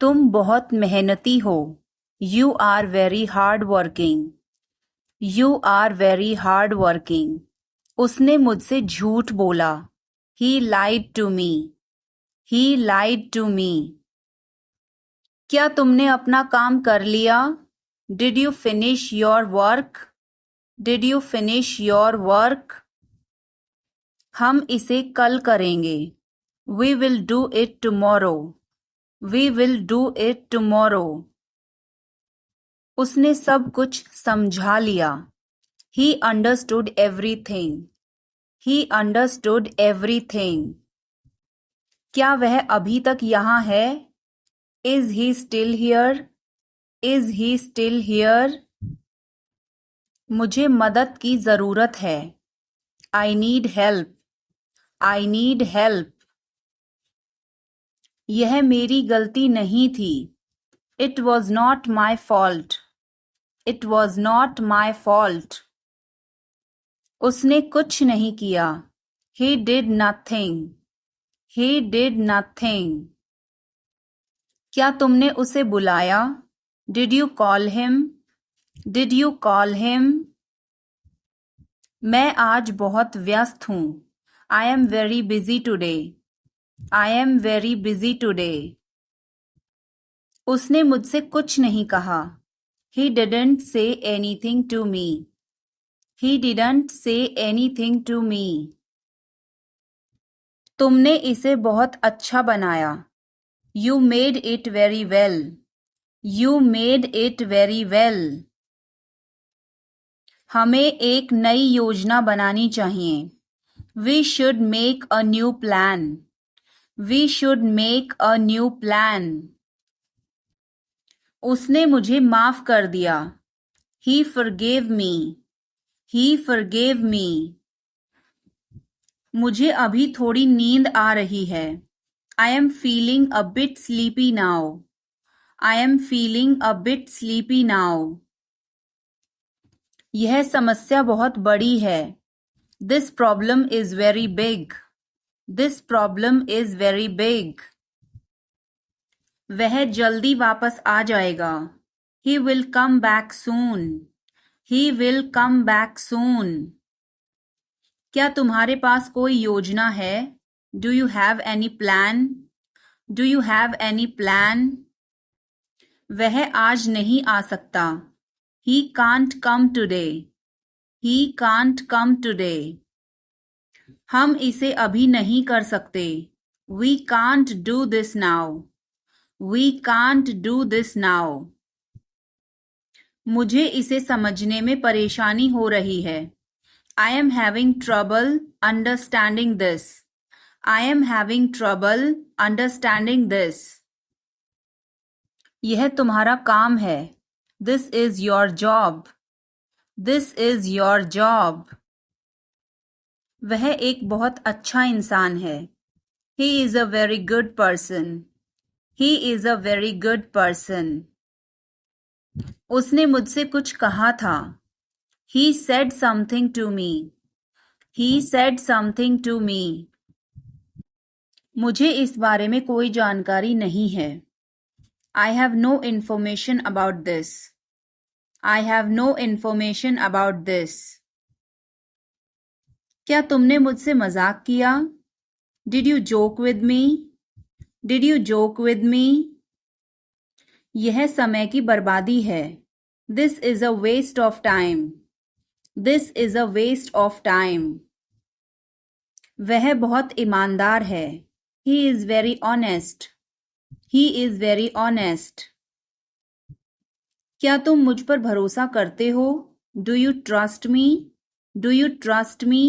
तुम बहुत मेहनती हो। You are very hard working. You are very hard working. उसने मुझसे झूठ बोला। He lied to me. He lied to me. क्या तुमने अपना काम कर लिया? Did you finish your work? Did you finish your work? हम इसे कल करेंगे। We will do it tomorrow. We will do it tomorrow. उसने सब कुछ समझा लिया। He understood everything. He understood everything. क्या वह अभी तक यहाँ है? Is he still here? Is he still here? मुझे मदद की जरूरत है। I need help. I need help. यह मेरी गलती नहीं थी। It was not my fault. It was not my fault. उसने कुछ नहीं किया। He did nothing. He did nothing. क्या तुमने उसे बुलाया? Did you call him? Did you call him? मैं आज बहुत व्यस्त हूँ। I am very busy today. I am very busy today. उसने मुझसे कुछ नहीं कहा। He didn't say anything to me. He didn't say anything to me. तुमने इसे बहुत अच्छा बनाया। You made it very well. You made it very well. हमें एक नई योजना बनानी चाहिए। We should make a new plan. We should make a new plan. उसने मुझे माफ कर दिया। He forgive me. He forgive me. मुझे अभी थोड़ी नींद आ रही है। I am feeling a bit sleepy now. I am feeling a bit sleepy now. यह समस्या बहुत बड़ी है। This problem is very big. This problem is very big. वह जल्दी वापस आ जाएगा। He will come back soon. He will come back soon. क्या तुम्हारे पास कोई योजना है? Do you have any plan? Do you have any plan? वह आज नहीं आ सकता। ही can't come today. He can't come today. हम इसे अभी नहीं कर सकते। We can't do this now. We can't do this now. मुझे इसे समझने में परेशानी हो रही है। I am having trouble understanding this. I am having trouble understanding this. यह तुम्हारा काम है। This is your job. This is your job. वह एक बहुत अच्छा इंसान है। He is a very good person. He is a very good person. उसने मुझसे कुछ कहा था। He said something to me. He said something to me. मुझे इस बारे में कोई जानकारी नहीं है। I have no information about this. I have no information about this. क्या तुमने मुझसे मजाक किया? Did you joke with me? Did you joke with me? यह समय की बर्बादी है। This is a waste of time. This is a waste of time. वह बहुत ईमानदार है। He is very honest. He is very honest. क्या तुम मुझ पर भरोसा करते हो? Do you trust me? Do you trust me?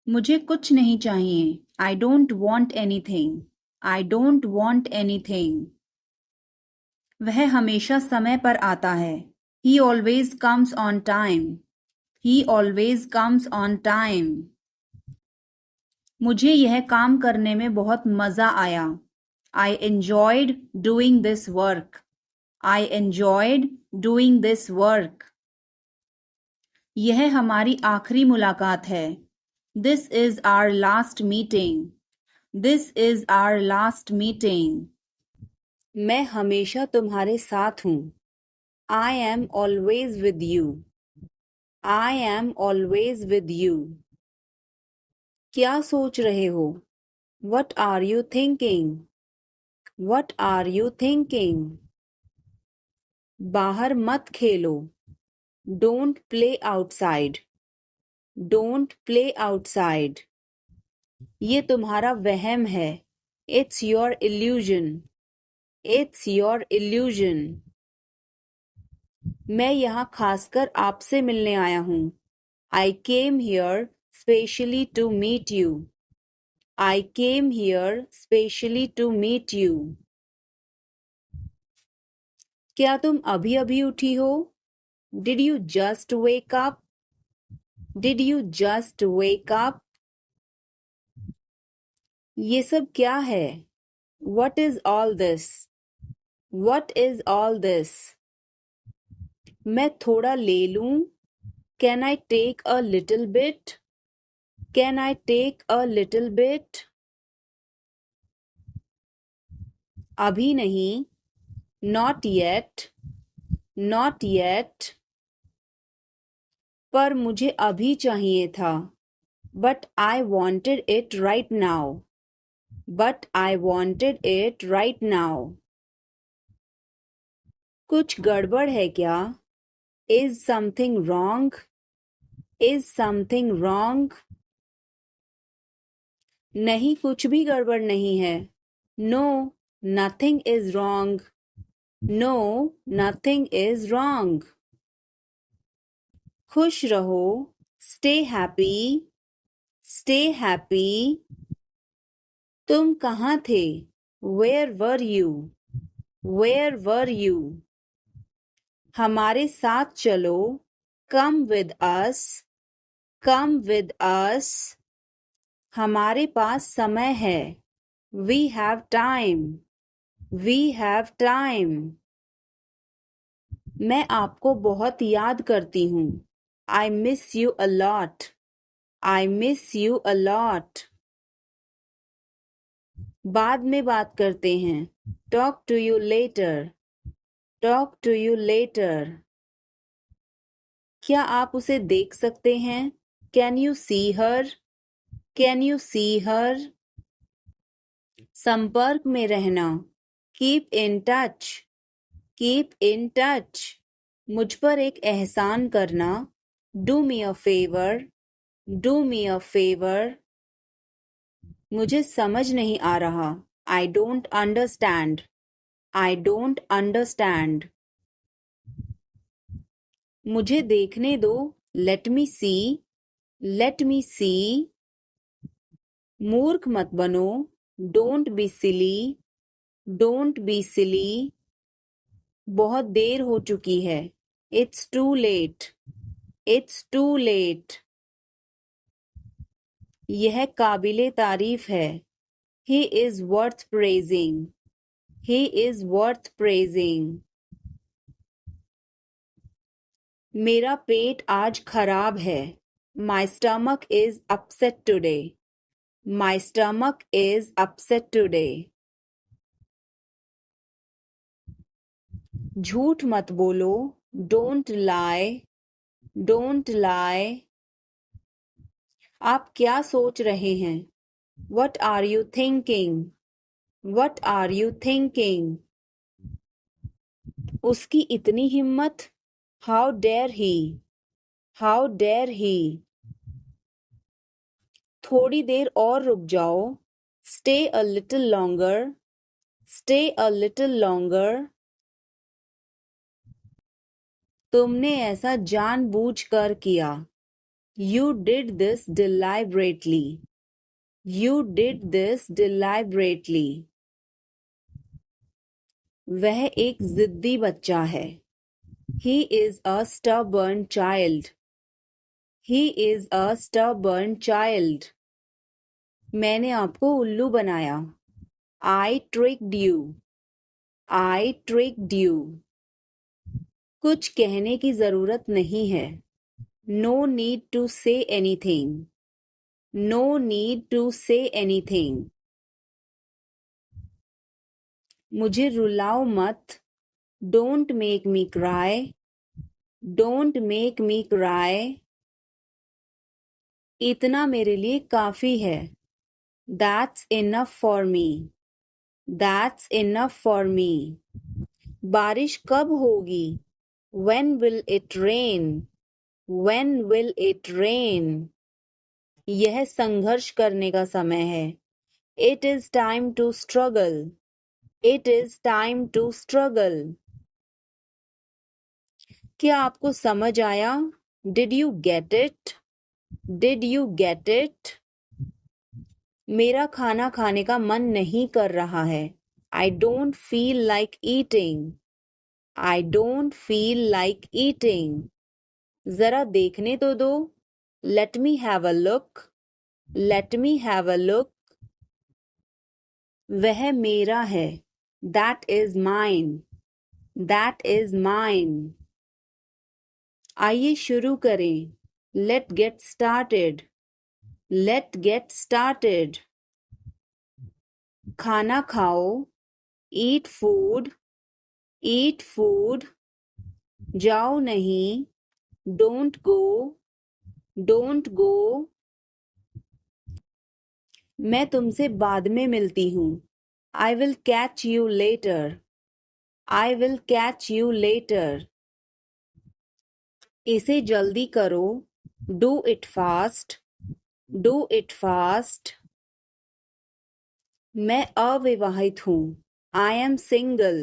मुझे कुछ नहीं चाहिए। I don't want anything. I don't want anything. वह हमेशा समय पर आता है। He always comes on time. He always comes on time. मुझे यह काम करने में बहुत मजा आया। I enjoyed doing this work. I enjoyed doing this work. यह हमारी आखिरी मुलाकात है। This is our last meeting. This is our last meeting. मैं हमेशा तुम्हारे साथ हूँ। I am always with you. I am always with you. क्या सोच रहे हो? What are you thinking? What are you thinking? बाहर मत खेलो। Don't play outside. Don't play outside. ये तुम्हारा वहम है। It's your illusion. It's your illusion. मैं यहाँ खासकर आपसे मिलने आया हूँ। I came here specially to meet you. I came here specially to meet you. क्या तुम अभी अभी उठी हो? Did you just wake up? Did you just wake up? ये सब क्या है? What is all this? What is all this? मैं थोड़ा ले लूं? Can I take a little bit? Can I take a little bit? अभी नहीं. Not yet. Not yet. पर मुझे अभी चाहिए था. But I wanted it right now. But I wanted it right now. कुछ गड़बड़ है क्या? Is something wrong? Is something wrong? नहीं, कुछ भी गड़बड़ नहीं है. No, nothing is wrong. No, nothing is wrong. खुश रहो. Stay happy. Stay happy. तुम कहाँ थे? Where were you? Where were you? हमारे साथ चलो. Come with us. Come with us. हमारे पास समय है. We have time. We have time. मैं आपको बहुत याद करती हूँ. I miss you a lot. I miss you a lot. बाद में बात करते हैं. Talk to you later. Talk to you later. क्या आप उसे देख सकते हैं? Can you see her? Can you see her? संपर्क में रहना. Keep in touch. Keep in touch. मुझ पर एक एहसान करना. Do me a favor. Do me a favor. मुझे समझ नहीं आ रहा. I don't understand. I don't understand. मुझे देखने दो. Let me see. Let me see. मूर्ख मत बनो. Don't be silly. Don't be silly. बहुत देर हो चुकी है. It's too late. It's too late. यह काबिले तारीफ है. He is worth praising. He is worth praising. मेरा पेट आज खराब है. My stomach is upset today. My stomach is upset today. झूठ मत बोलो. Don't lie. Don't lie. आप क्या सोच रहे हैं? What are you thinking? What are you thinking? उसकी इतनी हिम्मत. How dare he? How dare he? थोड़ी देर और रुक जाओ. Stay a little longer. Stay a little longer. तुमने ऐसा जानबूझकर किया. You did this deliberately. You did this deliberately. वह एक जिद्दी बच्चा है. He is a stubborn child. He is a stubborn child. मैंने आपको उल्लू बनाया. I tricked you. I tricked you. कुछ कहने की जरूरत नहीं है. No need to say anything. No need to say anything. मुझे रुलाओ मत। Don't make me cry. Don't make me cry. इतना मेरे लिए काफी है। That's enough for me. That's enough for me. बारिश कब होगी? When will it rain? When will it rain? यह संघर्ष करने का समय है। It is time to struggle. It is time to struggle. क्या आपको समझ आया? Did you get it? Did you get it? मेरा खाना खाने का मन नहीं कर रहा है। I don't feel like eating. I don't feel like eating. जरा देखने तो दो। Let me have a look. Let me have a look. वह मेरा है। That is mine. That is mine. आइए शुरू करें। Let's get started. Let's get started. खाना खाओ। Eat food. Eat food. जाओ नहीं। Don't go. Don't go. मैं तुमसे बाद में मिलती हूँ। I will catch you later. I will catch you later. इसे जल्दी करो। Do it fast. Do it fast. मैं अविवाहित हूँ। I am single.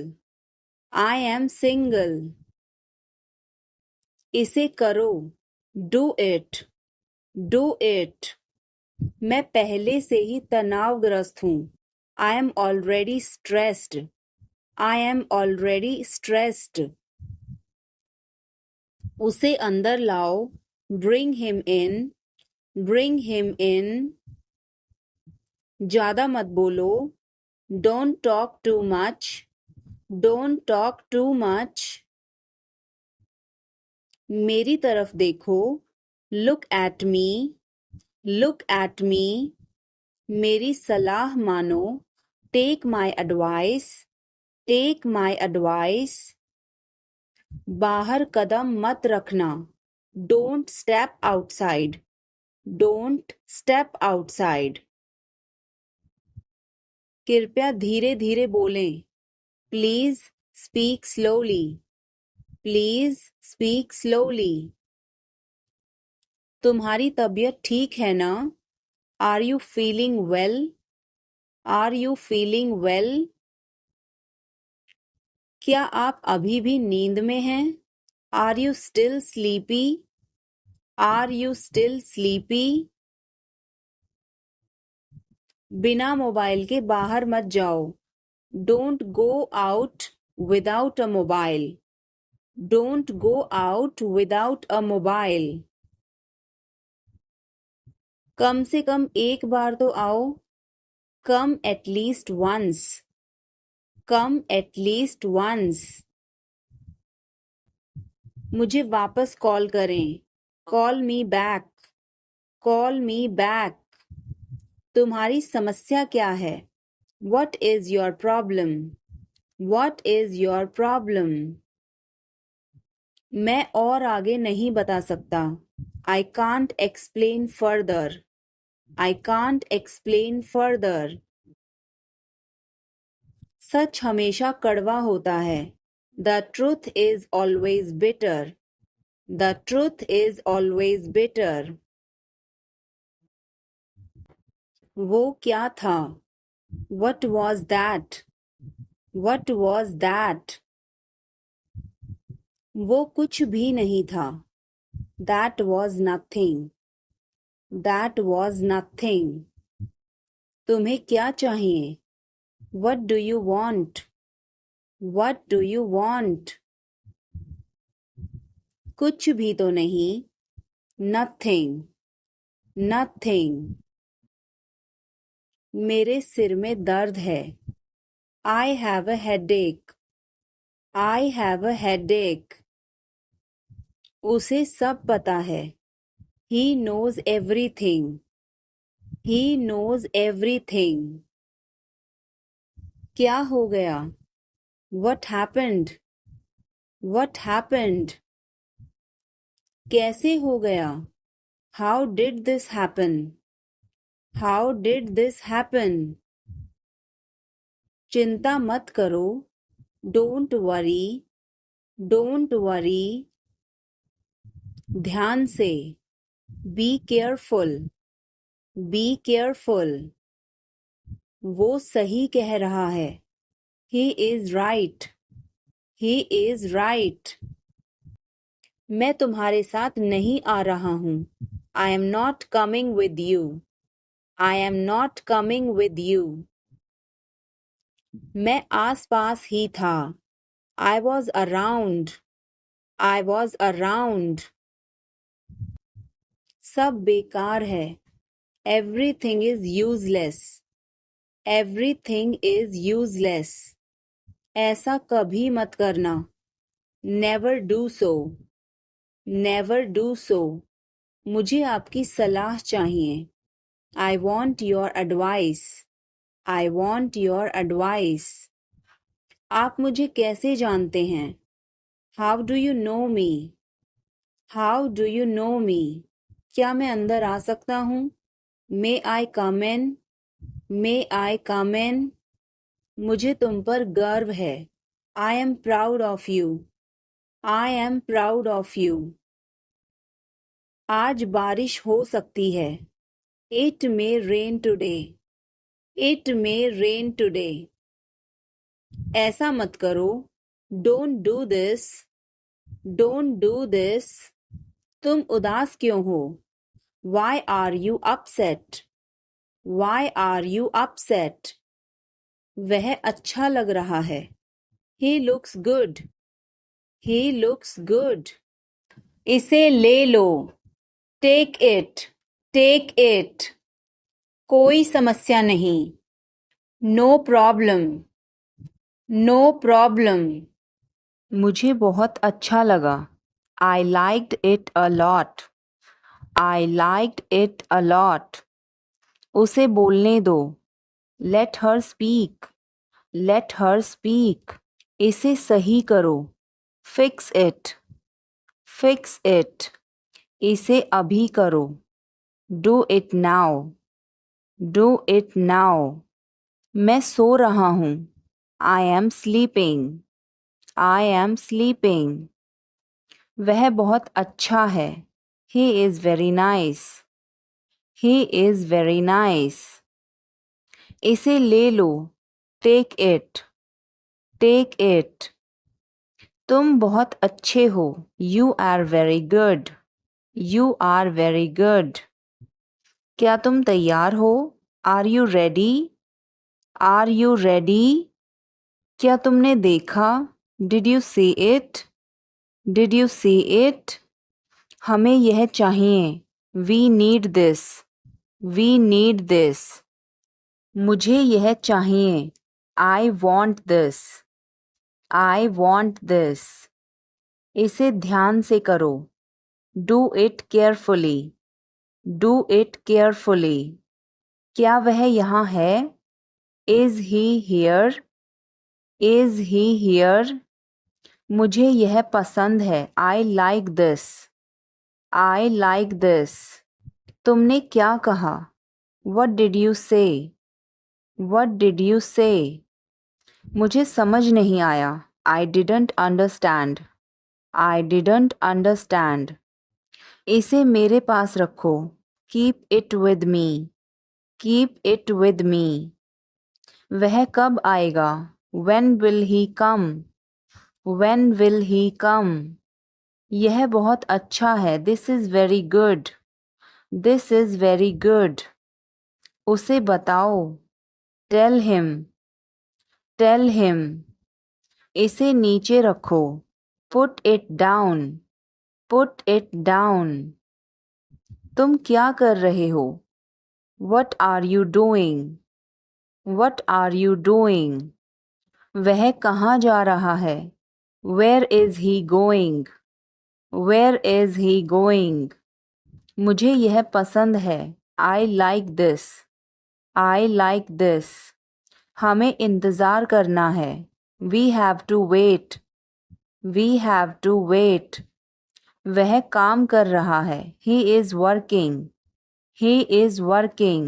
I am single. इसे करो। Do it. Do it. मैं पहले से ही तनावग्रस्त हूँ। I am already stressed. I am already stressed. उसे अंदर लाओ। Bring him in. Bring him in. ज़्यादा मत बोलो। Don't talk too much. Don't talk too much. मेरी तरफ देखो। Look at me. Look at me. मेरी सलाह मानो। Take my advice. Take my advice. बाहर कदम मत रखना। Don't step outside. Don't step outside. कृपया धीरे धीरे बोलें। Please speak slowly. Please speak slowly. तुम्हारी तबीयत ठीक है ना? Are you feeling well? Are you feeling well? क्या आप अभी भी नींद में हैं? Are you still sleepy? Are you still sleepy? बिना मोबाइल के बाहर मत जाओ। Don't go out without a mobile. Don't go out without a mobile. कम से कम एक बार तो आओ। Come at least once. Come at least once. मुझे वापस कॉल करें। Call me back. Call me back. तुम्हारी समस्या क्या है? What is your problem? What is your problem? मैं और आगे नहीं बता सकता। I can't explain further. I can't explain further. सच हमेशा कड़वा होता है। The truth is always bitter. The truth is always bitter. वो क्या था? What was that? What was that? वो कुछ भी नहीं था। That was nothing. That was nothing. तुम्हें क्या चाहिए? What do you want? What do you want? कुछ भी तो नहीं। Nothing. Nothing. मेरे सिर में दर्द है। I have a headache. I have a headache. उसे सब पता है। He knows everything. He knows everything. क्या हो गया? What happened? What happened? कैसे हो गया? How did this happen? How did this happen? चिंता मत करो. Don't worry. Don't worry. ध्यान से. Be careful. Be careful. वो सही कह रहा है. He is right. He is right. मैं तुम्हारे साथ नहीं आ रहा हूँ. I am not coming with you. I am not coming with you. मैं आस-पास ही था. I was around. I was around. सब बेकार है. Everything is useless. Everything is useless. ऐसा कभी मत करना. Never do so. Never do so. मुझे आपकी सलाह चाहिए. I want your advice. I want your advice. आप मुझे कैसे जानते हैं? How do you know me? How do you know me? क्या मैं अंदर आ सकता हूँ? May I come in? May I come in? मुझे तुम पर गर्व है. I am proud of you. I am proud of you. आज बारिश हो सकती है. It may rain today. It may rain today. ऐसा मत करो. Don't do this. Don't do this. तुम उदास क्यों हो? Why are you upset? Why are you upset? वह अच्छा लग रहा है. He looks good. He looks good. इसे ले लो. Take it. Take it. कोई समस्या नहीं. No problem. No problem. मुझे बहुत अच्छा लगा. I liked it a lot. I liked it a lot. उसे बोलने दो. Let her speak. Let her speak. इसे सही करो. Fix it. Fix it. इसे अभी करो. Do it now. Do it now. मैं सो रहा हूँ. I am sleeping. I am sleeping. वह बहुत अच्छा है. He is very nice. He is very nice. इसे ले लो. Take it. Take it. तुम बहुत अच्छे हो. You are very good. You are very good. क्या तुम तैयार हो? Are you ready? Are you ready? क्या तुमने देखा? Did you see it? Did you see it? हमें यह चाहिए. We need this. We need this. मुझे यह चाहिए. I want this. I want this. इसे ध्यान से करो. Do it carefully. Do it carefully. क्या वह यहाँ है? Is he here? Is he here? मुझे यह पसंद है. I like this. I like this. तुमने क्या कहा? What did you say? What did you say? मुझे समझ नहीं आया. I didn't understand. I didn't understand. इसे मेरे पास रखो. Keep it with me. Keep it with me. वह कब आएगा? When will he come? When will he come? यह बहुत अच्छा है. This is very good. This is very good. उसे बताओ. Tell him. Tell him. इसे नीचे रखो. Put it down. Put it down. तुम क्या कर रहे हो? What are you doing? What are you doing? वह कहाँ जा रहा है? Where is he going? Where is he going? मुझे यह पसंद है. I like this. I like this. हमें इंतज़ार करना है। We have to wait. We have to wait. वह काम कर रहा है। He is working. He is working.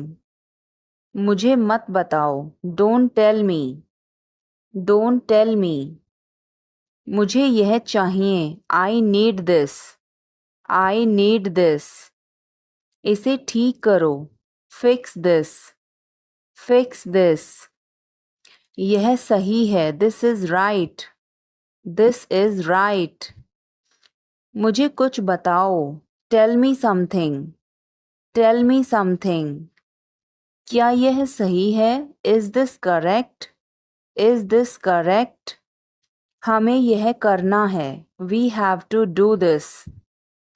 मुझे मत बताओ। Don't tell me. Don't tell me. मुझे यह चाहिए। I need this. I need this. इसे ठीक करो। Fix this. Fix this. यह सही है। This is right. This is right. मुझे कुछ बताओ। Tell me something. Tell me something. क्या यह सही है? Is this correct? Is this correct? हमें यह करना है। We have to do this.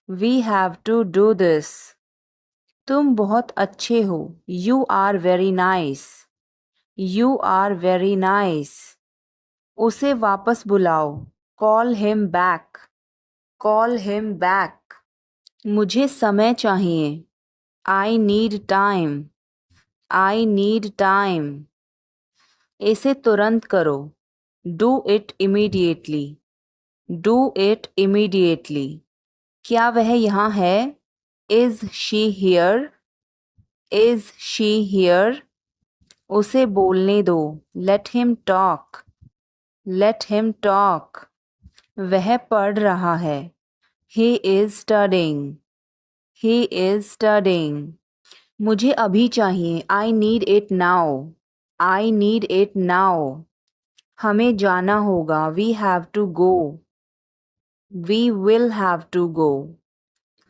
We have to do this. तुम बहुत अच्छे हो। You are very nice. You are very nice. उसे वापस बुलाओ। Call him back. Call him back. मुझे समय चाहिए। I need time. I need time. इसे तुरंत करो। Do it immediately. Do it immediately. क्या वह यहाँ है? Is she here? Is she here? उसे बोलने दो। Let him talk. Let him talk. वह पढ़ रहा है। He is studying. He is studying. मुझे अभी चाहिए। I need it now. I need it now. हमें जाना होगा। We have to go. We will have to go.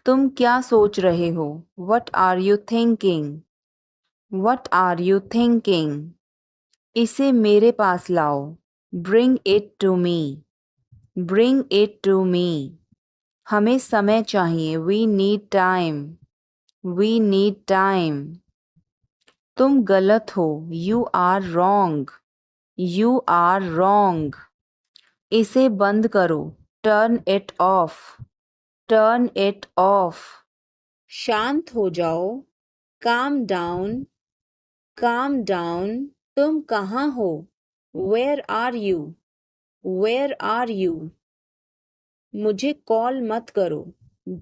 तुम क्या सोच रहे हो? What are you thinking? What are you thinking? इसे मेरे पास लाओ। Bring it to me. Bring it to me. हमें समय चाहिए। We need time. We need time. तुम गलत हो। You are wrong. You are wrong. इसे बंद करो। Turn it off. Turn it off. शांत हो जाओ। Calm down. Calm down. तुम कहाँ हो? Where are you? Where are you? मुझे कॉल मत करो।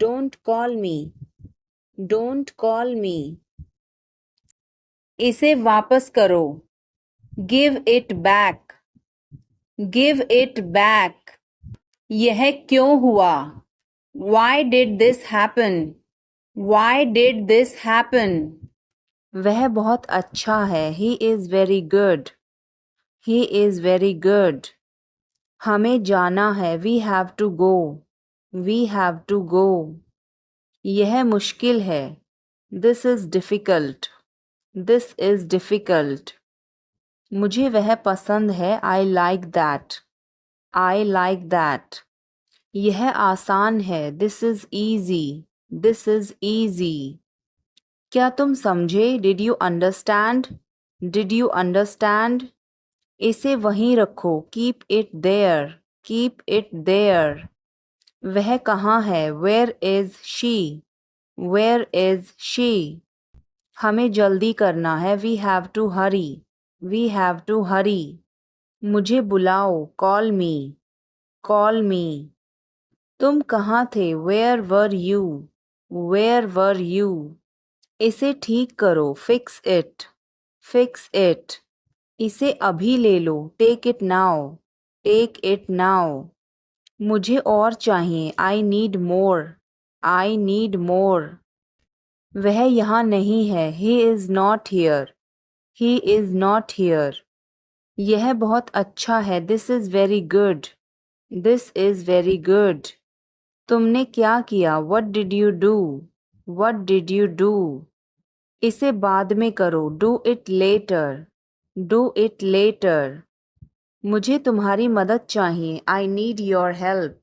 Don't call me. Don't call me. इसे वापस करो। Give it back. Give it back. यह क्यों हुआ? Why did this happen? Why did this happen? वह बहुत अच्छा है। He is very good. He is very good. हमें जाना है। We have to go. We have to go. यह मुश्किल है। This is difficult. This is difficult. मुझे वह पसंद है। I like that. I like that. यह आसान है। This is easy. This is easy. क्या तुम समझे? Did you understand? Did you understand? इसे वहीं रखो। Keep it there. Keep it there. वह कहाँ है? Where is she? Where is she? हमें जल्दी करना है। We have to hurry. We have to hurry. मुझे बुलाओ। Call me. Call me. तुम कहाँ थे? Where were you? Where were you? इसे ठीक करो। Fix it. Fix it. इसे अभी ले लो। Take it now. Take it now. मुझे और चाहिए। I need more. I need more. वह यहाँ नहीं है। He is not here. He is not here. यह बहुत अच्छा है। This is very good. This is very good. तुमने क्या किया? What did you do? What did you do? इसे बाद में करो। Do it later. Do it later. मुझे तुम्हारी मदद चाहिए। I need your help.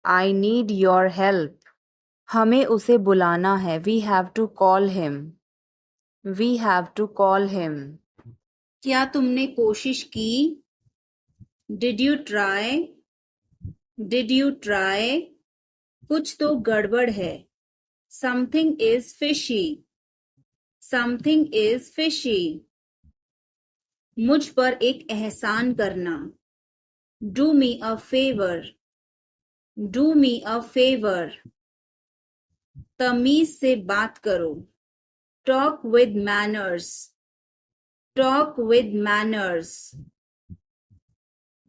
I need your help. हमें उसे बुलाना है। We have to call him. We have to call him. क्या तुमने कोशिश की? Did you try? Did you try? कुछ तो गड़बड़ है। Something is fishy. Something is fishy. मुझ पर एक एहसान करना। Do me a favour. Do me a favour. तमीज से बात करो। Talk with manners. Talk with manners.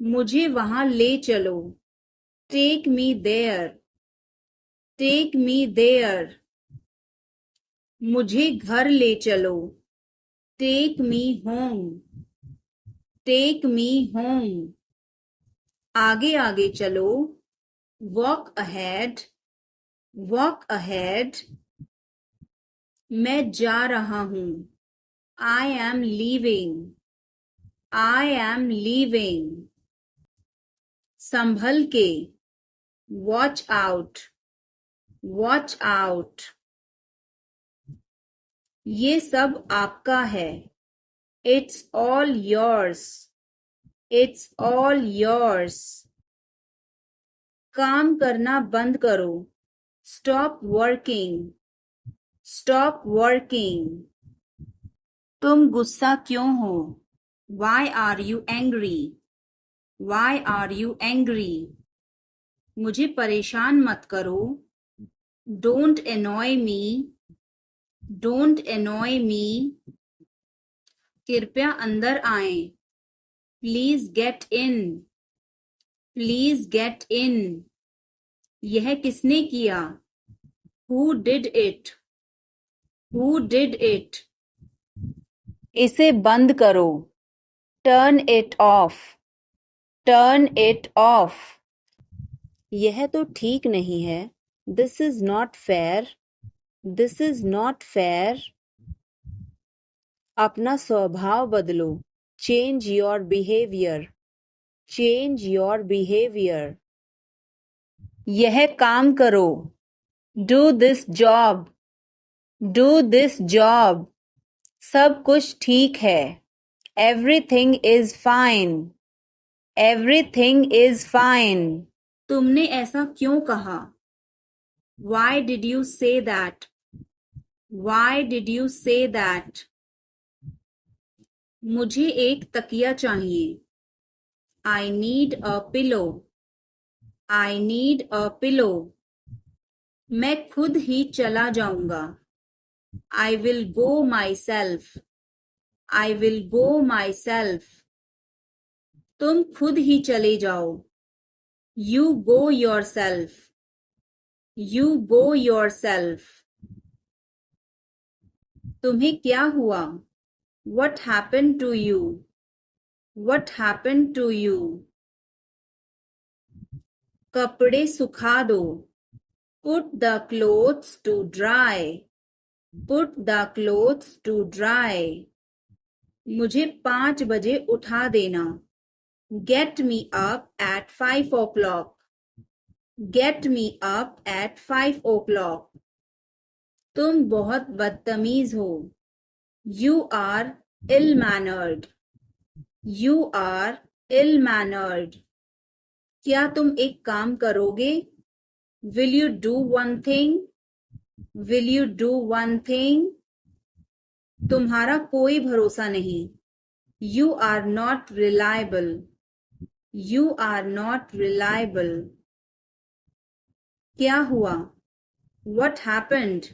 मुझे वहां ले चलो। Take me there. Take me there. मुझे घर ले चलो। Take me home. Take me home. आगे आगे चलो। Walk ahead. Walk ahead. मैं जा रहा हूं। I am leaving. I am leaving. संभल के। Watch out. Watch out. ये सब आपका है। It's all yours. It's all yours. काम करना बंद करो। Stop working. Stop working. तुम गुस्सा क्यों हो? Why are you angry? Why are you angry? मुझे परेशान मत करो। Don't annoy me. Don't annoy me. कृपया अंदर आएं। Please get in. Please get in. यह किसने किया? Who did it? Who did it? इसे बंद करो। Turn it off. Turn it off. यह तो ठीक नहीं है। This is not fair. This is not fair. अपना स्वभाव बदलो। Change your behaviour. Change your behaviour. यह काम करो। Do this job. Do this job. सब कुछ ठीक है। Everything is fine. Everything is fine. तुमने ऐसा क्यों कहा? Why did you say that? Why did you say that? मुझे एक तकिया चाहिए। I need a pillow. I need a pillow. मैं खुद ही चला जाऊंगा। I will go my self. I will go my self. तुम खुद ही चले जाओ। You go your self. You go your self. तुम्हें क्या हुआ? What happened to you? What happened to you? कपड़े सुखा दो। Put the clothes to dry. Put the clothes to dry. मुझे 5 बजे उठा देना। Get me up at 5 o'clock. Get me up at 5 o'clock. तुम बहुत बदतमीज हो। You are ill-mannered. You are ill-mannered. क्या तुम एक काम करोगे? Will you do one thing? Will you do one thing? तुम्हारा कोई भरोसा नहीं। You are not reliable. You are not reliable. क्या हुआ? What happened?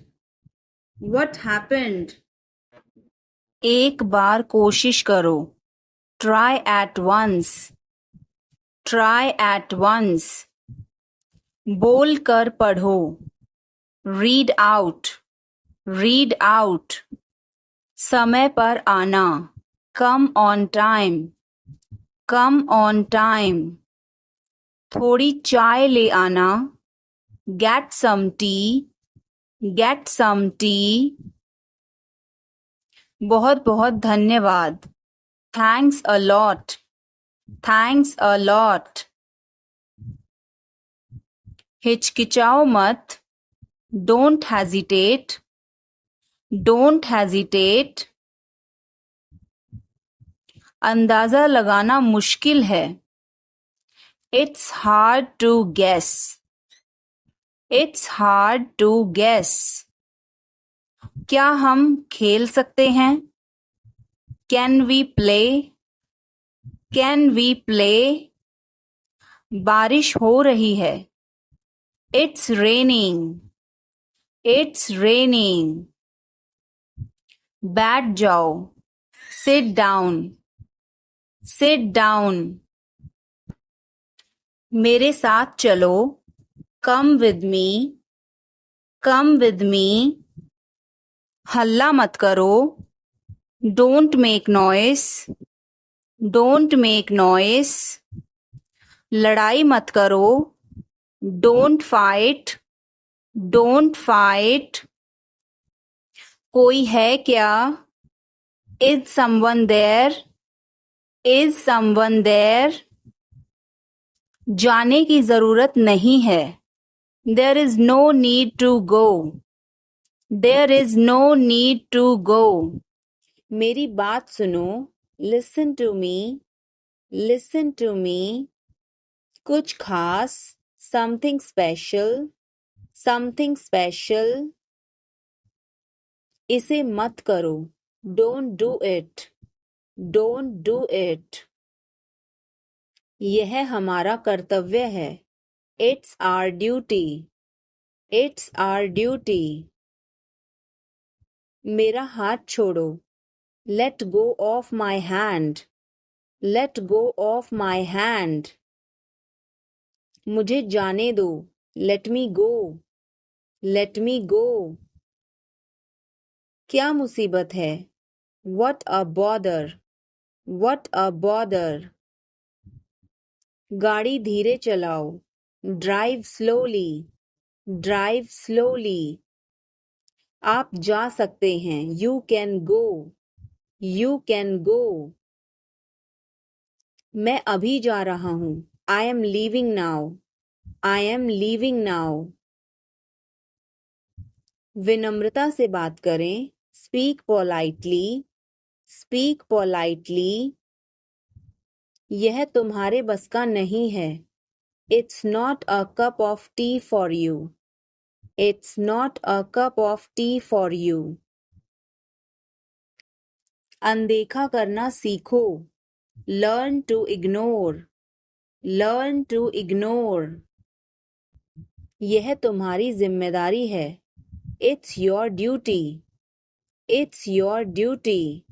What happened? एक बार कोशिश करो। Try at once. Try at once. बोल कर पढ़ो। Read out. Read out. समय पर आना। Come on time. Come on time. थोड़ी चाय ले आना। Get some tea. Get some tea. बहुत बहुत धन्यवाद। Thanks a lot. Thanks a lot. हिचकिचाओ मत। Don't hesitate. Don't hesitate. अंदाजा लगाना मुश्किल है। It's hard to guess. It's hard to guess. क्या हम खेल सकते हैं? Can we play? Can we play? बारिश हो रही है। It's raining. It's raining. बैठ जाओ। Sit down. Sit down. मेरे साथ चलो। Come with me. Come with me. हल्ला मत करो। Don't make noise. Don't make noise. लड़ाई मत करो। Don't fight. Don't fight. कोई है क्या? Is someone there? Is someone there? जाने की जरूरत नहीं है। There is no need to go. There is no need to go. मेरी बात सुनो। Listen to me. Listen to me. कुछ खास। Something special. Something special. इसे मत करो। Don't do it. Don't do it. यह हमारा कर्तव्य है। It's our duty. It's our duty. मेरा हाथ छोड़ो। Let go of my hand. Let go of my hand. मुझे जाने दो। Let me go. Let me go. क्या मुसीबत है? What a bother. What a bother. गाड़ी धीरे चलाओ। Drive slowly. Drive slowly. आप जा सकते हैं। You can go. You can go. मैं अभी जा रहा हूँ। I am leaving now. I am leaving now. विनम्रता से बात करें। Speak politely. Speak politely. यह तुम्हारे बस का नहीं है। It's not a cup of tea for you. It's not a cup of tea for you. अनदेखा करना सीखो। Learn to ignore. Learn to ignore. यह तुम्हारी जिम्मेदारी है। It's your duty. It's your duty.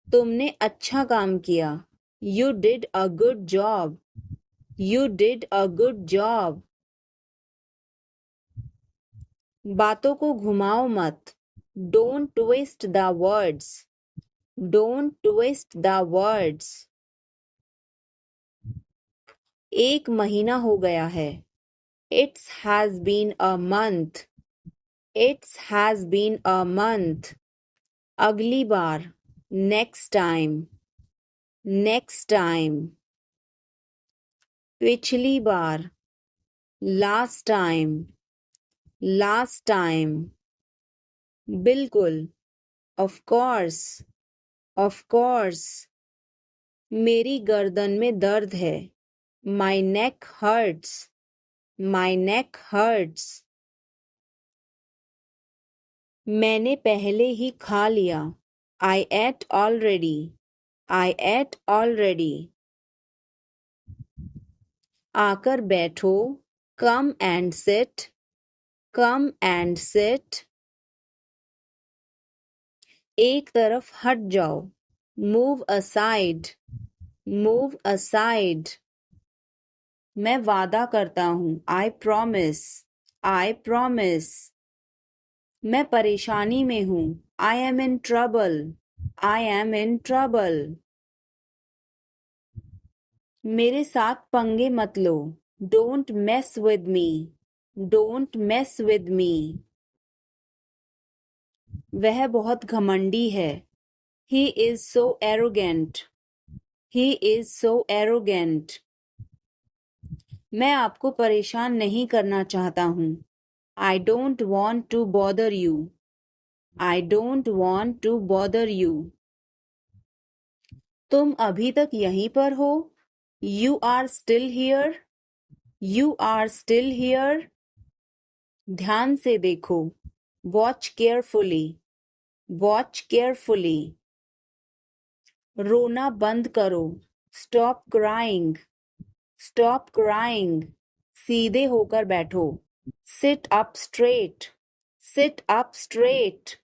तुमने अच्छा काम किया। You did a good job. You did a good job. बातों को घुमाओ मत। Don't twist the words. Don't twist the words. एक महीना हो गया है। It has been a month. It has been a month. अगली बार। Next time. Next time. पिछली बार। Last time. Last time. बिल्कुल। Of course. Of course. मेरी गर्दन में दर्द है। My neck hurts. My neck hurts. मैंने पहले ही खा लिया। I ate already. I ate already. आकर बैठो। Come and sit. Come and sit. एक तरफ हट जाओ। Move aside. Move aside. मैं वादा करता हूँ। I promise. I promise. मैं परेशानी में हूँ। I am in trouble. I am in trouble. मेरे साथ पंगे मत लो। Don't mess with me. Don't mess with me. वह बहुत घमंडी है। He is so arrogant. He is so arrogant. मैं आपको परेशान नहीं करना चाहता हूँ। I don't want to bother you. I don't want to bother you. तुम अभी तक यहीं पर हो? You are still here. You are still here. ध्यान से देखो। Watch carefully. Watch carefully. रोना बंद करो। Stop crying. Stop crying. सीधे होकर बैठो। Sit up straight. Sit up straight.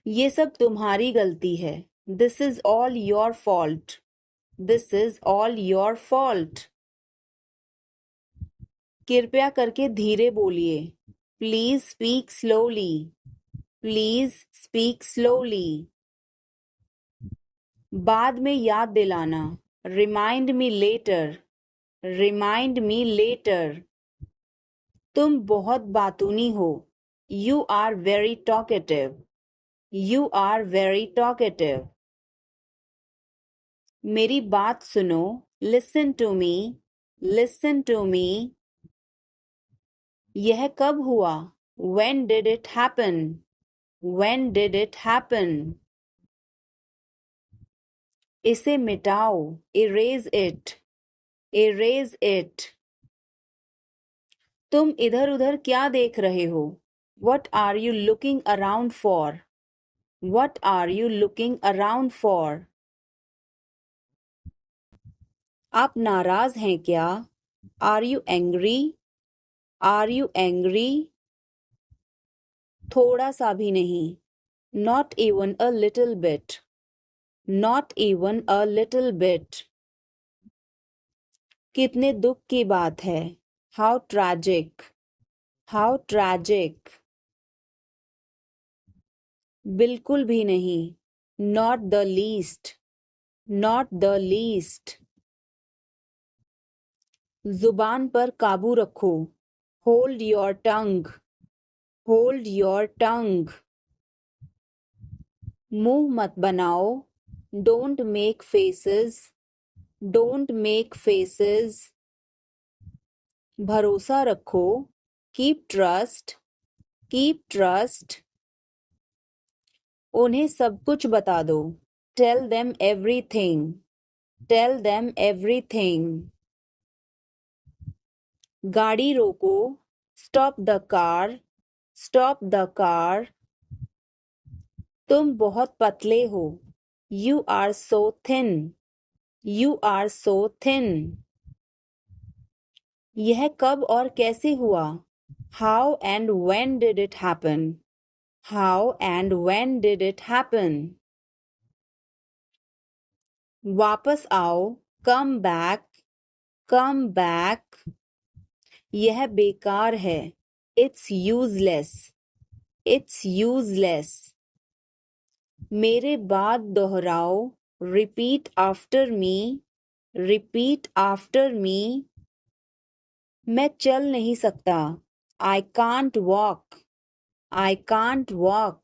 ये सब तुम्हारी गलती है। This is all your fault. This is all your fault. कृपया करके धीरे बोलिए। Please speak slowly. Please speak slowly. बाद में याद दिलाना। Remind me later. Remind me later. तुम बहुत बातूनी हो। You are very talkative. You are very talkative. मेरी बात सुनो। Listen to me. Listen to me. यह कब हुआ? When did it happen? When did it happen? इसे मिटाओ। Erase it. Erase it. तुम इधर उधर क्या देख रहे हो? What are you looking around for? What are you looking around for? आप नाराज हैं क्या? Are you angry? Are you angry? थोड़ा सा भी नहीं। Not even a little bit. Not even a little bit. कितने दुख की बात है। How tragic. How tragic. बिल्कुल भी नहीं। Not the least. Not the least. जुबान पर काबू रखो। Hold your tongue. Hold your tongue. मुंह मत बनाओ। Don't make faces. Don't make faces. भरोसा रखो। Keep trust. Keep trust. उन्हें सब कुछ बता दो। Tell them everything. Tell them everything. गाड़ी रोको। Stop the car. Stop the car. तुम बहुत पतले हो। You are so thin. You are so thin. यह कब और कैसे हुआ? How and when did it happen? How and when did it happen? वापस आओ। Come back. Come back. यह बेकार है। It's useless. It's useless. मेरे बाद दोहराओ। Repeat after me. Repeat after me. मैं चल नहीं सकता। I can't walk. I can't walk.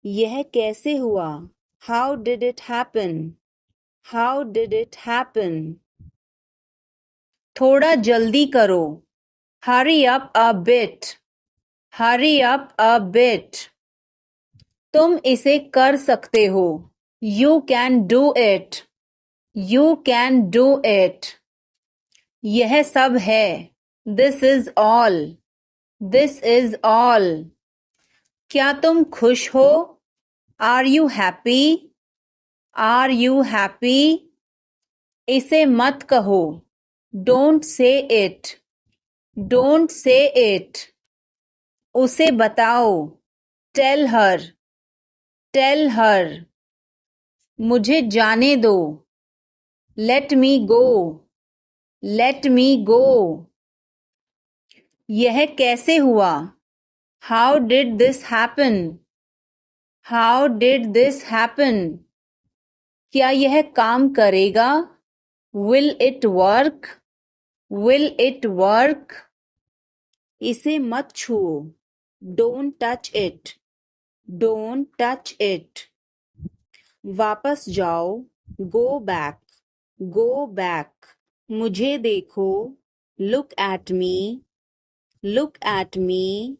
यह कैसे हुआ? How did it happen? How did it happen? थोड़ा जल्दी करो। Hurry up a bit. Hurry up a bit. तुम इसे कर सकते हो। You can do it. You can do it. यह सब है। This is all. This is all. क्या तुम खुश हो? Are you happy? Are you happy? इसे मत कहो। Don't say it. Don't say it. उसे बताओ। Tell her. Tell her. मुझे जाने दो। Let me go. Let me go. यह कैसे हुआ? How did this happen? How did this happen? क्या यह काम करेगा? Will it work? Will it work? इसे मत छुओ। Don't touch it. Don't touch it. वापस जाओ। Go back. Go back. मुझे देखो। Look at me. Look at me.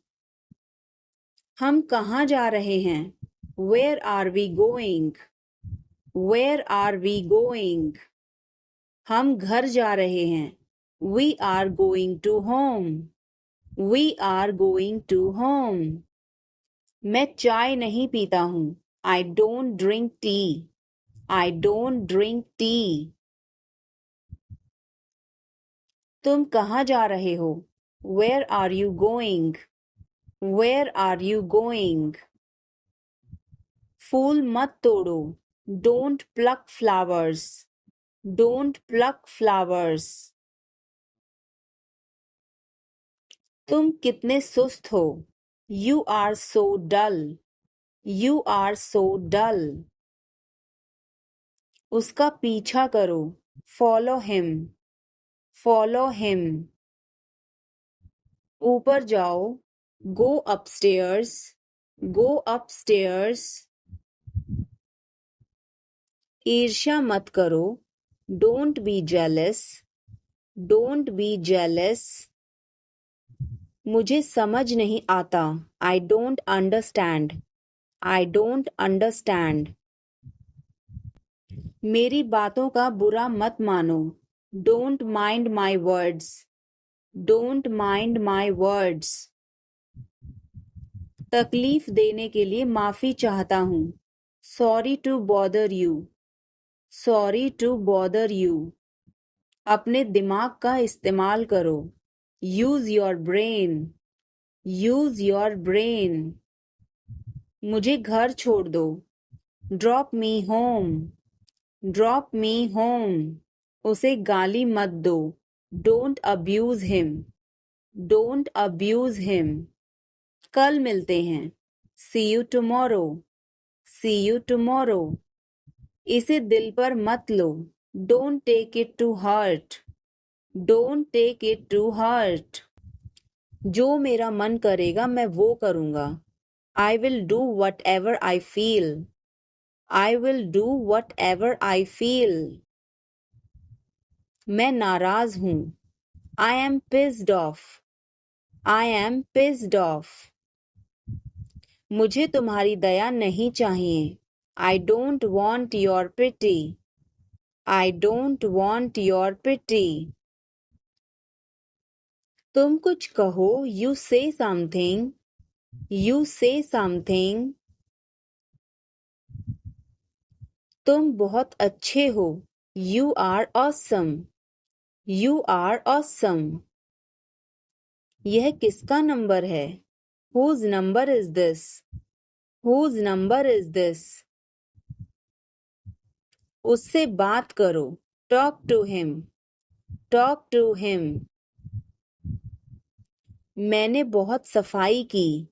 हम कहाँ जा रहे हैं? Where are we going? Where are we going? हम घर जा रहे हैं। We are going to home. We are going to home. मैं चाय नहीं पीता हूँ। I don't drink tea. I don't drink tea. तुम कहाँ जा रहे हो? Where are you going? Where are you going? फूल मत तोड़ो. Don't pluck flowers. Don't pluck flowers. तुम कितने सुस्त हो. You are so dull. You are so dull. उसका पीछा करो. Follow him. Follow him. ऊपर जाओ. Go upstairs. Go upstairs. ईर्ष्या मत करो. Don't be jealous. Don't be jealous. मुझे समझ नहीं आता. I don't understand. I don't understand. मेरी बातों का बुरा मत मानो. Don't mind my words. Don't mind my words. तकलीफ देने के लिए माफी चाहता हूँ. Sorry to bother you. Sorry to bother you. अपने दिमाग का इस्तेमाल करो. Use your brain. Use your brain. मुझे घर छोड़ दो. Drop me home. Drop me home. उसे गाली मत दो. Don't abuse him. Don't abuse him. कल मिलते हैं. See you tomorrow. See you tomorrow. इसे दिल पर मत लो. Don't take it to heart. Don't take it to heart. जो मेरा मन करेगा मैं वो करूँगा. I will do whatever I feel. I will do whatever I feel. मैं नाराज हूँ. I am pissed off. I am pissed off. मुझे तुम्हारी दया नहीं चाहिए. I don't want your pity. I don't want your pity. तुम कुछ कहो. You say something. You say something. तुम बहुत अच्छे हो. You are awesome. You are awesome. यह किसका नंबर है? Whose number is this? Whose number is this? उससे बात करो. Talk to him. Talk to him. मैंने बहुत सफाई की.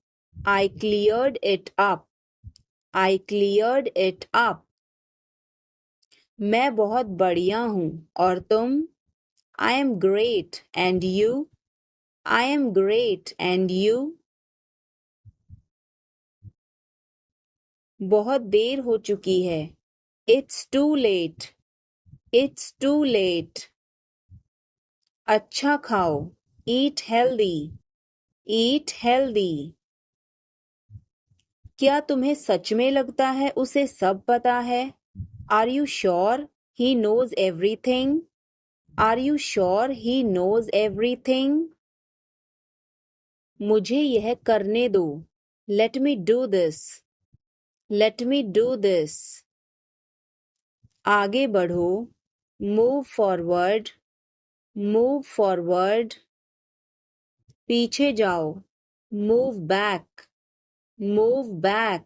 I cleared it up. I cleared it up. मैं बहुत बढ़िया हूँ. और तुम? I am great. And you? I am great. And you? बहुत देर हो चुकी है. It's too late. It's too late. अच्छा खाओ. Eat healthy. Eat healthy. क्या तुम्हें सच में लगता है उसे सब पता है? Are you sure he knows everything? Are you sure he knows everything? मुझे यह करने दो. Let me do this. Let me do this. आगे बढ़ो. Move forward. Move forward. पीछे जाओ. Move back. Move back.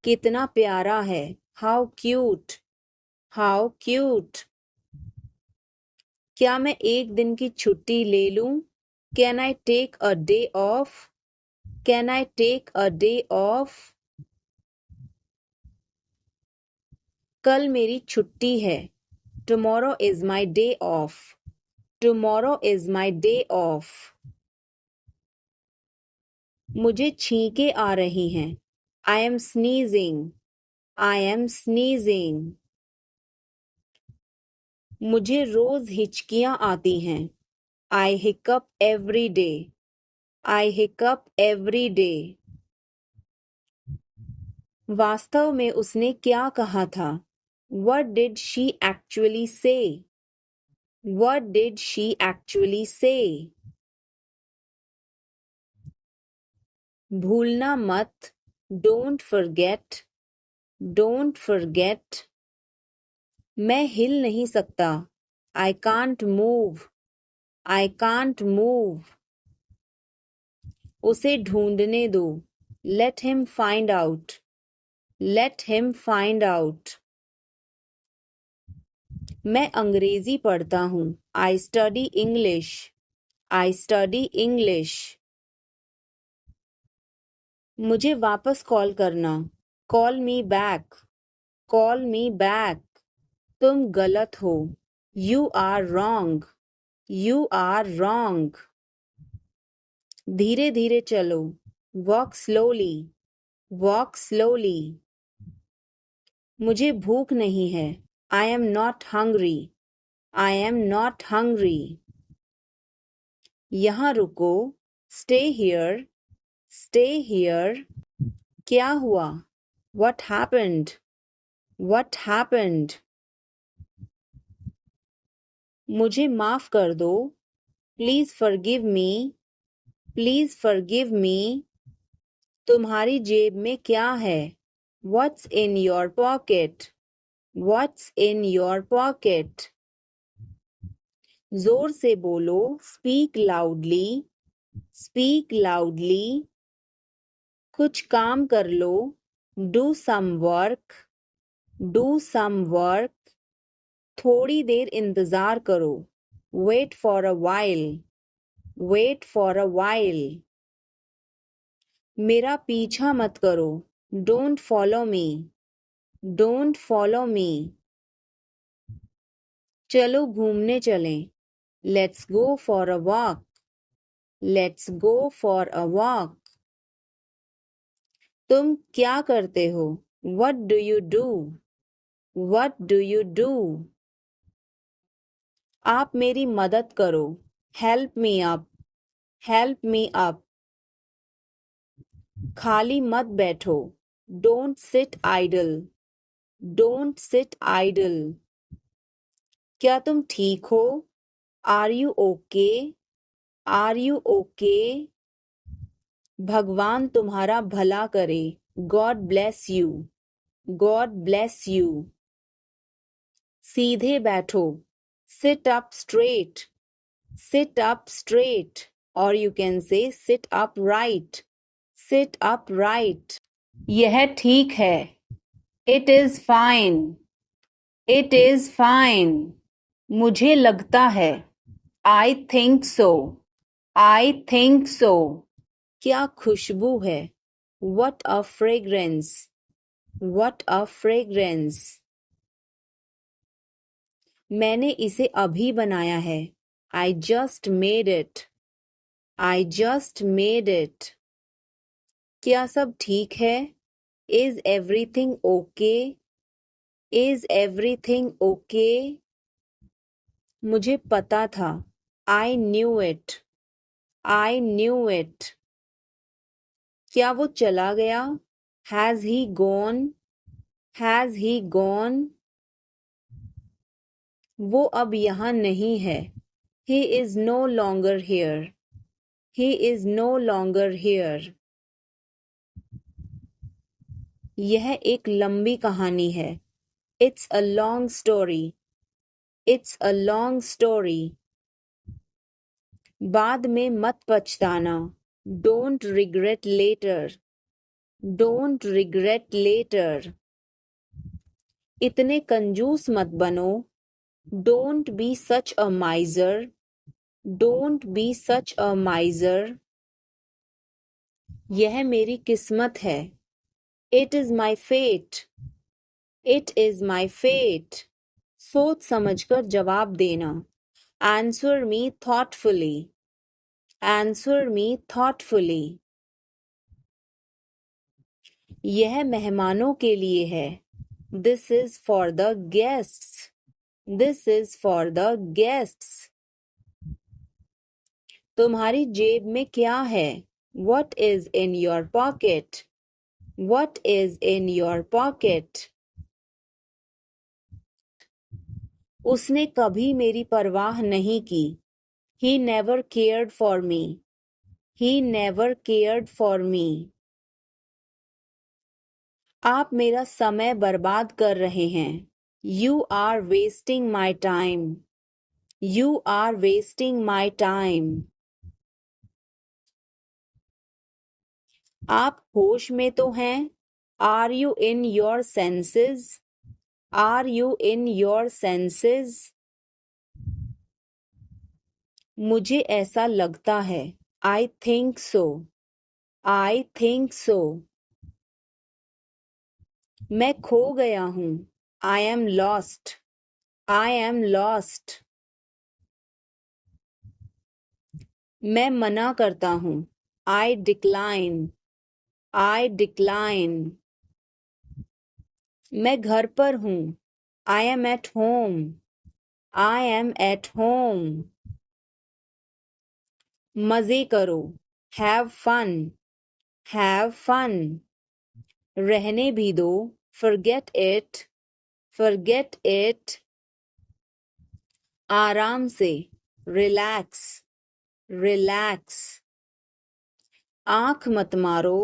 कितना प्यारा है. How cute. How cute. क्या मैं एक दिन की छुट्टी ले लूं? Can I take a day off? Can I take a day off? कल मेरी छुट्टी है. Tomorrow is my day off. Tomorrow is my day off. मुझे छींकें आ रही हैं. I am sneezing. I am sneezing. मुझे रोज हिचकियां आती हैं. I hiccup every day. I hiccup every day. वास्तव में उसने क्या कहा था? What did she actually say? What did she actually say? भूलना मत. Don't forget. Don't forget. मैं हिल नहीं सकता. I can't move. I can't move. उसे ढूंढने दो. Let him find out. Let him find out. मैं अंग्रेजी पढ़ता हूँ. I study English. I study English. मुझे वापस कॉल करना. Call me back. Call me back. तुम गलत हो. You are wrong. You are wrong. धीरे धीरे चलो. Walk slowly. Walk slowly. मुझे भूख नहीं है. I am not hungry. I am not hungry. यहाँ रुको. Stay here. Stay here. क्या हुआ? What happened? What happened? मुझे माफ कर दो. Please forgive me. Please forgive me. तुम्हारी जेब में क्या है? What's in your pocket? What's in your pocket? जोर से बोलो. Speak loudly. Speak loudly. कुछ काम कर लो. Do some work. Do some work. थोड़ी देर इंतजार करो. Wait for a while. Wait for a while. मेरा पीछा मत करो. Don't follow me. Don't follow me. चलो घूमने चलें. Let's go for a walk. Let's go for a walk. तुम क्या करते हो? What do you do? What do you do? आप मेरी मदद करो. Help me up. Help me up. खाली मत बैठो. Don't sit idle. Don't sit idle. क्या तुम ठीक हो? Are you okay? Are you okay? भगवान तुम्हारा भला करे. God bless you. God bless you. सीधे बैठो. Sit up straight. Sit up straight. Or you can say sit upright. Sit upright. यह ठीक है. It is fine. It is fine. मुझे लगता है. I think so. I think so. क्या खुशबू है. What a fragrance. What a fragrance. मैंने इसे अभी बनाया है. I just made it. I just made it. क्या सब ठीक है? Is everything okay? Is everything okay? मुझे पता था. I knew it. I knew it. क्या वो चला गया? Has he gone? Has he gone? वो अब यहाँ नहीं है. He is no longer here. He is no longer here. यह एक लंबी कहानी है. It's a long story. It's a long story. बाद में मत पछताना. Don't regret later. Don't regret later. इतने कंजूस मत बनो. Don't be such a miser. Don't be such a miser. यह मेरी किस्मत है. It is my fate. It is my fate. सोच समझकर जवाब देना. Answer me thoughtfully. Answer me thoughtfully. यह मेहमानों के लिए है. This is for the guests. This is for the guests. तुम्हारी जेब में क्या है? What is in your pocket? What is in your pocket? उसने कभी मेरी परवाह नहीं की. He never cared for me. He never cared for me. आप मेरा समय बर्बाद कर रहे हैं। You are wasting my time. You are wasting my time. आप होश में तो हैं? Are you in your senses? Are you in your senses? मुझे ऐसा लगता है। I think so. I think so. मैं खो गया हूँ। I am lost. I am lost. मैं मना करता हूँ। I decline. I decline. मैं घर पर हूँ। I am at home. I am at home. मजे करो। Have fun. Have fun. रहने भी दो। Forget it. Forget it. आराम से। Relax. Relax. आँख मत मारो।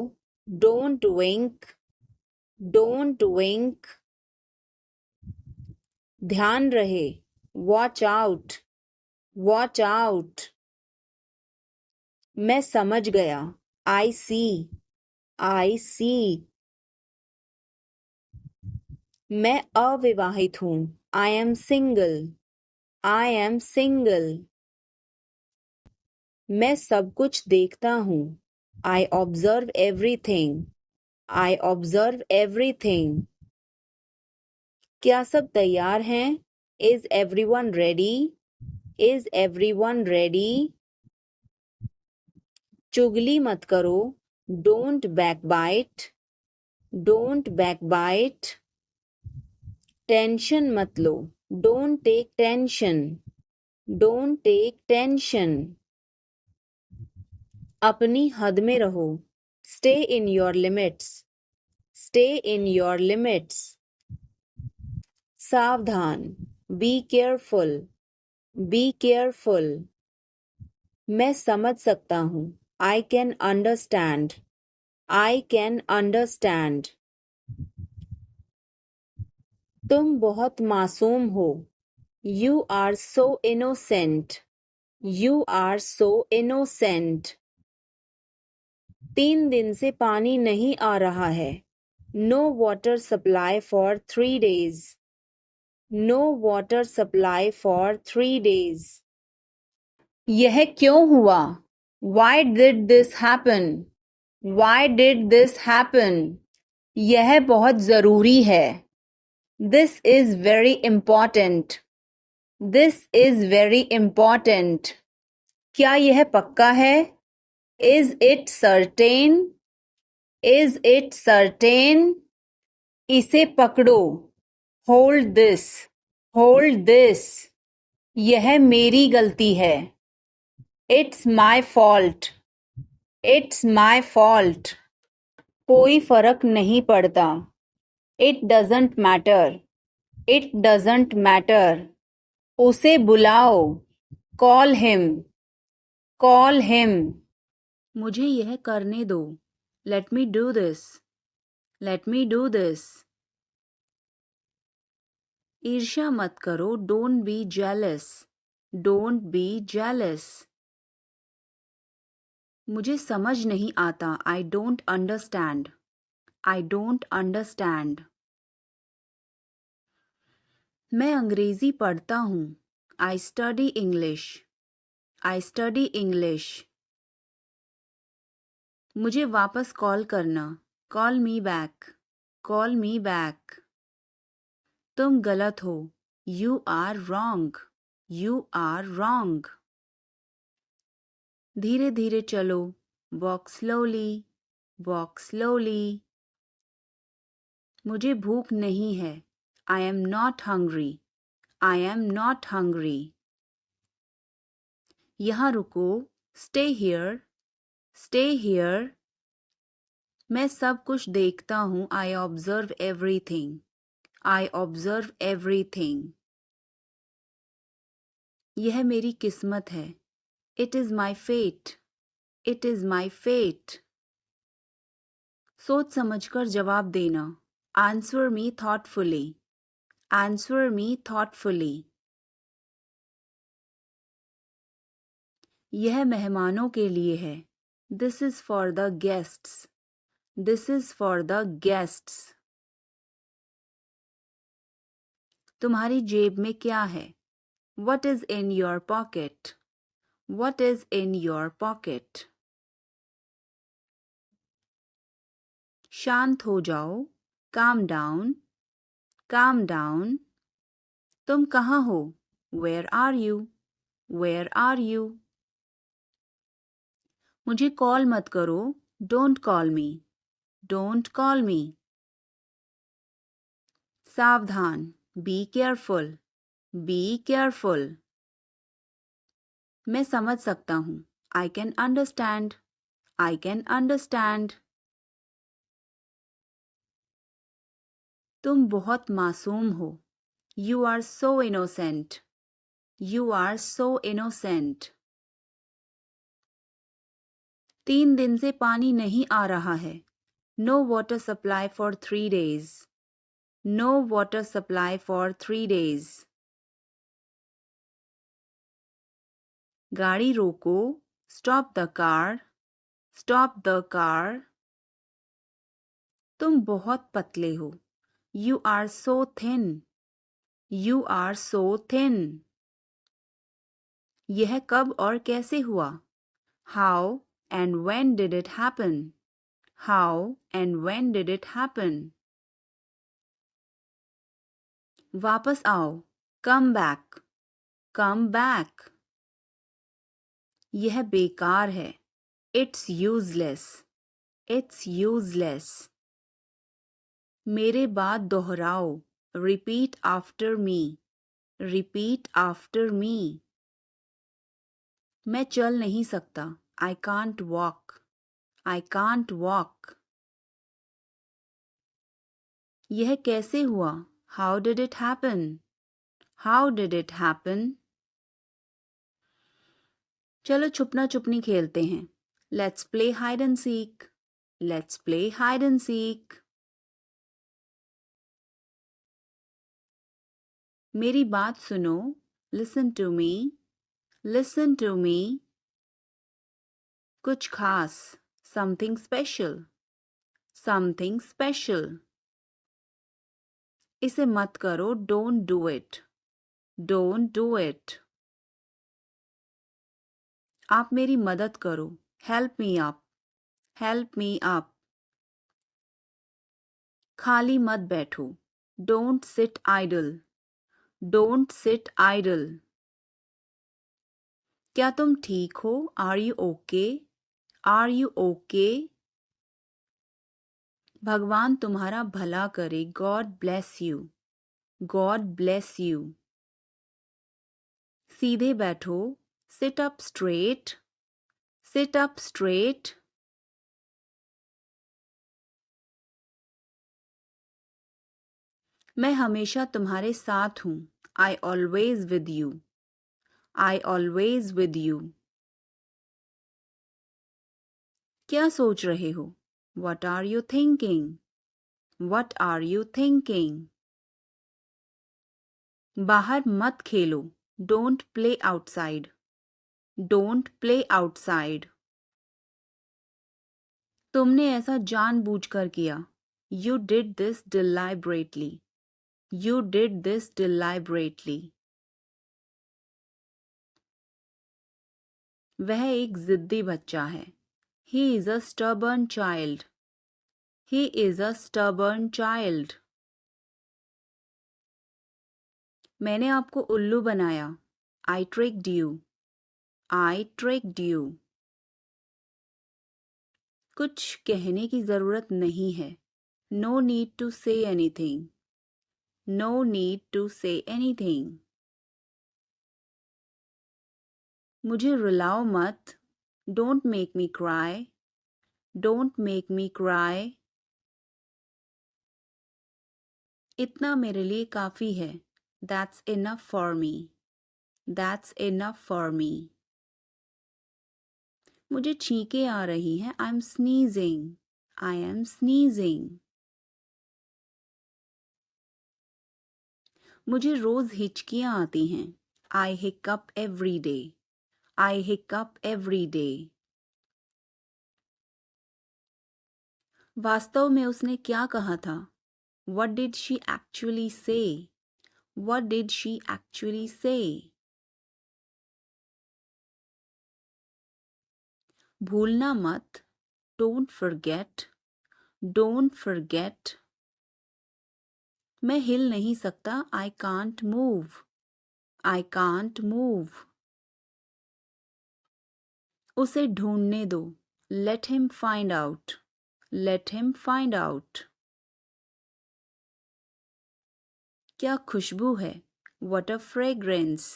Don't wink. Don't wink. ध्यान रहे। Watch out. Watch out. मैं समझ गया। I see. I see. मैं अविवाहित हूँ। I am single. I am single. मैं सब कुछ देखता हूँ। I observe everything. I observe everything. क्या सब तैयार हैं? Is everyone ready? Is everyone ready? चुगली मत करो। Don't backbite. Don't backbite. Tension मत लो। Don't take tension. Don't take tension. अपनी हद में रहो। Stay in your limits. Stay in your limits. सावधान। Be careful. Be careful. मैं समझ सकता हूँ। I can understand. I can understand. तुम बहुत मासूम हो। You are so innocent. You are so innocent. 3 दिन से पानी नहीं आ रहा है। No water supply for 3 days. No water supply for 3 days. यह क्यों हुआ? Why did this happen? Why did this happen? यह बहुत ज़रूरी है। This is very important. This is very important. क्या यह पक्का है? Is it certain? Is it certain? इसे पकड़ो। Hold this. Hold this. यह मेरी गलती है। It's my fault. It's my fault. कोई फर्क नहीं पड़ता। It doesn't matter. It doesn't matter. उसे बुलाओ। Call him. Call him. मुझे यह करने दो। Let me do this. Let me do this. ईर्ष्या मत करो। Don't be jealous. Don't be jealous. मुझे समझ नहीं आता। I don't understand. I don't understand. मैं अंग्रेजी पढ़ता हूँ। I study English. I study English. मुझे वापस कॉल करना। Call me back. Call me back. तुम गलत हो। You are wrong. You are wrong. धीरे धीरे चलो। Walk slowly. Walk slowly. मुझे भूख नहीं है। I am not hungry. I am not hungry. यहाँ रुको। Stay here. Stay here. मैं सब कुछ देखता हूँ। I observe everything. I observe everything. यह मेरी किस्मत है। It is my fate. It is my fate. सोच समझकर जवाब देना। Answer me thoughtfully. Answer me thoughtfully. यह मेहमानों के लिए है. This is for the guests. This is for the guests. तुम्हारी जेब में क्या है? What is in your pocket? What is in your pocket? शांत हो जाओ. Calm down. Calm down. तुम कहाँ हो? Where are you? Where are you? मुझे कॉल मत करो. Don't call me. Don't call me. सावधान. Be careful. Be careful. मैं समझ सकता हूँ. I can understand. I can understand. तुम बहुत मासूम हो. You are so innocent. You are so innocent. 3 दिन से पानी नहीं आ रहा है. No water supply for 3 days. No water supply for 3 days. गाड़ी रोको. Stop the car. Stop the car. तुम बहुत पतले हो. You are so thin. You are so thin. यह कब और कैसे हुआ? How and when did it happen? How and when did it happen? वापस आओ. Come back. Come back. यह बेकार है. It's useless. It's useless. मेरे बाद दोहराओ. Repeat after me. Repeat after me. मैं चल नहीं सकता. I can't walk. I can't walk. यह कैसे हुआ? How did it happen? How did it happen? चलो छुपना छुपनी खेलते हैं. Let's play hide and seek. Let's play hide and seek. मेरी बात सुनो. Listen to me. Listen to me. कुछ खास. Something special. Something special. इसे मत करो. Don't do it. Don't do it. आप मेरी मदद करो. Help me up. Help me up. खाली मत बैठो. Don't sit idle. Don't sit idle. क्या तुम ठीक हो? Are you okay? Are you okay? भगवान तुम्हारा भला करे. God bless you. God bless you. सीधे बैठो. Sit up straight. Sit up straight. मैं हमेशा तुम्हारे साथ हूँ. I always with you. I always with you. क्या सोच रहे हो? What are you thinking? What are you thinking? बाहर मत खेलो. Don't play outside. Don't play outside. तुमने ऐसा जानबूझकर किया. You did this deliberately. You did this deliberately. वह एक जिद्दी बच्चा है. He is a stubborn child. He is a stubborn child. मैंने आपको उल्लू बनाया. I tricked you. I tricked you. कुछ कहने की जरूरत नहीं है. No need to say anything. No need to say anything. मुझे रुलाओ मत. Don't make me cry. Don't make me cry. इतना मेरे लिए काफी है. That's enough for me. That's enough for me. मुझे छींकें आ रही हैं. I'm sneezing. I am sneezing. मुझे रोज हिचकियां आती हैं. I hiccup every day. I hiccup every day. वास्तव में उसने क्या कहा था? What did she actually say? What did she actually say? भूलना मत. Don't forget. Don't forget. मैं हिल नहीं सकता. I can't move. I can't move. उसे ढूंढने दो. Let him find out. Let him find out. क्या खुशबू है. What a fragrance.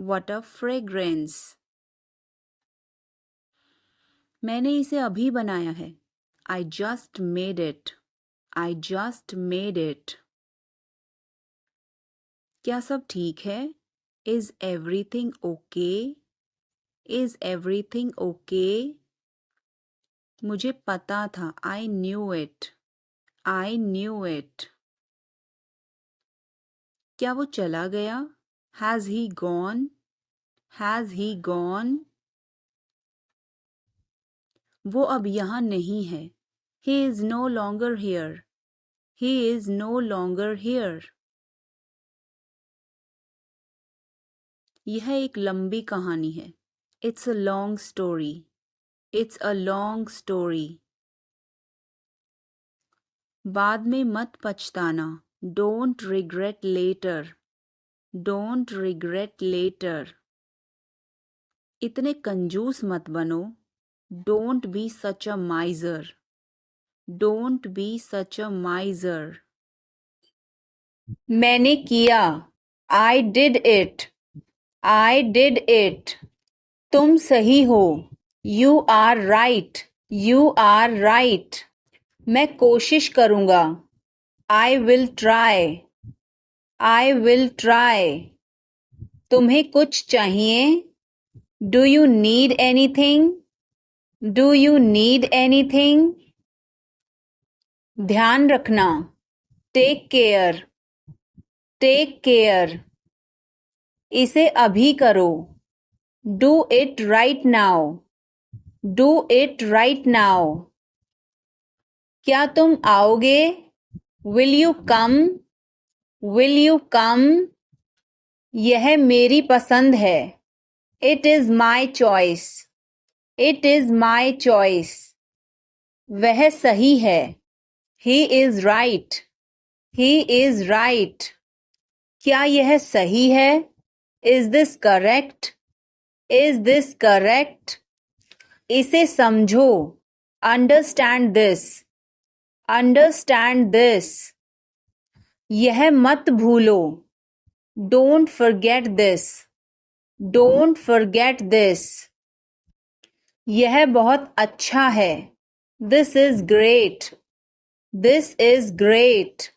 What a fragrance. मैंने इसे अभी बनाया है. I just made it. I just made it. क्या सब ठीक है? Is everything okay? Is everything okay? मुझे पता था. I knew it. I knew it. क्या वो चला गया? Has he gone? Has he gone? वो अब यहाँ नहीं है. He is no longer here. He is no longer here. यह एक लंबी कहानी है. It's a long story. It's a long story. बाद में मत पछताना. Don't regret later. Don't regret later. इतने कंजूस मत बनो. Don't be such a miser. Don't be such a miser. मैंने किया. I did it. I did it. तुम सही हो. You are right. You are right. मैं कोशिश करूँगा. I will try. I will try. तुम्हें कुछ चाहिए? Do you need anything? Do you need anything? ध्यान रखना. Take care. Take care. इसे अभी करो. Do it right now. Do it right now. क्या तुम आओगे? Will you come? Will you come? यह मेरी पसंद है. It is my choice. It is my choice. वह सही है. He is right. He is right. क्या यह सही है? Is this correct? Is this correct? इसे समझो. Understand this. Understand this. यह मत भूलो. Don't forget this. Don't forget this. यह बहुत अच्छा है. This is great. This is great.